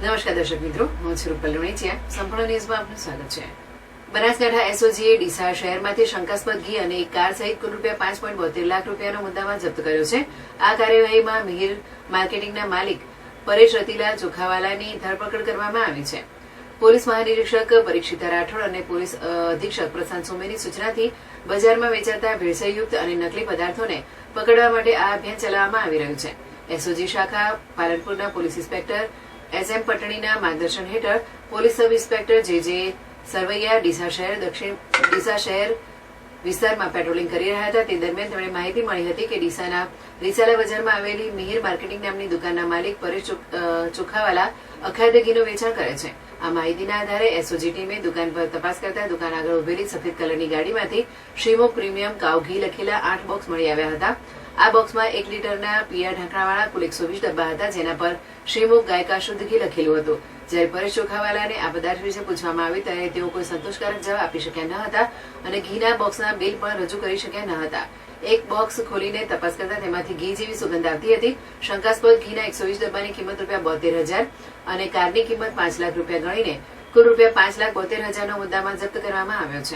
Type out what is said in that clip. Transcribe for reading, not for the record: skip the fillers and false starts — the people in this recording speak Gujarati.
નમસ્કાર દર્શક મિત્રો, હું છું રૂપલ લુણીચિયા. સંપૂર્ણ ન્યૂઝમાં આપનું સ્વાગત છે. બનાસકાંઠા એસઓજીએ ડીસા શહેરમાંથી શંકાસ્પદ ઘી અને એક કાર સહિત કુલ ₹5.72 લાખ રૂપિયાનો મુદ્દામાલ જપ્ત કર્યો છે. આ કાર્યવાહીમાં મિહિર માર્કેટિંગના માલિક પરેશ રતિલાલ ચોખાવાલાની ધરપકડ કરવામાં આવી છે. પોલીસ મહાનિરીક્ષક પરીક્ષિતા રાઠોડ અને પોલીસ અધિક્ષક પ્રશાંત સોમેની સૂચનાથી બજારમાં વેચાતા ભેળસેળયુક્ત અને નકલી પદાર્થોને પકડવા માટે આ અભિયાન ચલાવવામાં આવી રહ્યું છે. એસઓજી શાખા પાલનપુરના પોલીસ ઇન્સ્પેક્ટર એસએમ પટણીના માર્ગદર્શન હેઠળ પોલીસ સબ ઇન્સ્પેક્ટર જે સરવૈયા ડીસા શહેર વિસ્તારમાં પેટ્રોલિંગ કરી રહ્યા હતા. તે દરમિયાન તેમણે માહિતી મળી હતી કે ડીસાના રીસાલા બજારમાં આવેલી મિહિર માર્કેટિંગ નામની દુકાનના માલિક પરેશ ચોખાવાલા અખાદ્ય ઘીનું વેચાણ કરે છે. આ માહિતીના આધારે એસઓજી ટીમે દુકાન પર તપાસ કરતા દુકાન આગળ ઉભેલી સફેદ કલરની ગાડીમાંથી શ્રીમુખ પ્રીમિયમ કાવ ઘી લખેલા 8 બોક્સ મળી આવ્યા હતા. આ બોક્સમાં 1 લીટરના પીળા ઢાંકણાવાળા કુલ 120 ડબ્બા હતા, જેના પર શ્રીમુખ ગાયકા શુદ્ધ ઘી લખેલું હતું. જ્યારે પરેશ ચોખાવાલાને આ પદાર્થ વિશે પૂછવામાં આવ્યું ત્યારે તેઓ કોઈ સંતોષકારક જવાબ આપી શક્યા ન હતા અને ઘીના બોક્સના બિલ પણ રજૂ કરી શક્યા ન હતા. એક બોક્સ ખોલીને તપાસ કરતા તેમાંથી ઘી જેવી સુગંધ આવતી હતી. શંકાસ્પદ ઘીના 120 ડબ્બાની કિંમત ₹72,000 અને કારની કિંમત ₹5 લાખ ગણીને કુલ ₹5,72,000નો મુદ્દામાલ જપ્ત કરવામાં આવ્યો છે.